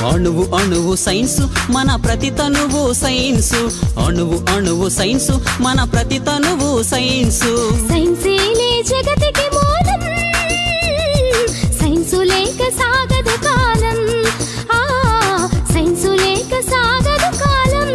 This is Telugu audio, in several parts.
అణువు అణువు సైన్సు మన ప్రతి తనువు సైన్సు అణువు అణువు సైన్సు మన ప్రతి తనువు సైన్సు సైన్సేలే జగతికి మూలం సైన్సు లేక సాగదు కాలం సైన్సు లేక సాగదు కాలం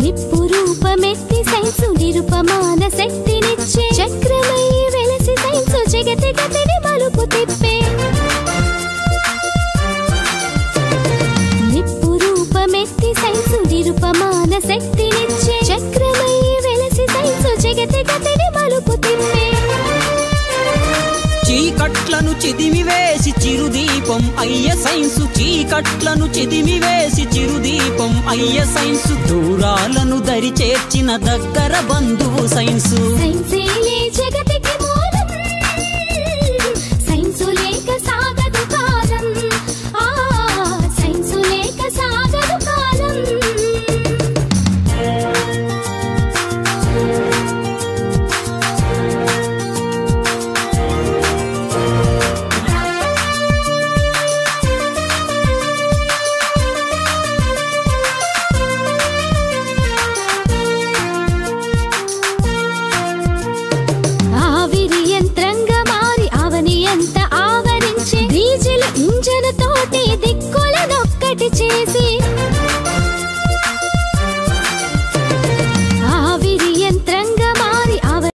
నిప్పు రూపమెత్తి సైన్సు నిరుపమాన శక్తినిచ్చే చక్రమై వెలసి సైన్సు జగతి గతిని మలుపు తిప్పే నిప్పు రూపమెత్తి సైన్సు నిరుపమాన శక్తినిచ్చే చక్రమై వెలసి సైన్సు జగతి గతిని మలుపు తిప్పే చీకట్లను చిదిమివేసి చిరుదీపం అయ్య సైన్సు చీకట్లను చిదిమివేసి చిరుదీపం అయ్య సైన్సు దూరాలను దరి చేర్చిన దగ్గర బంధువు సైన్సు సైన్సేలే జగతి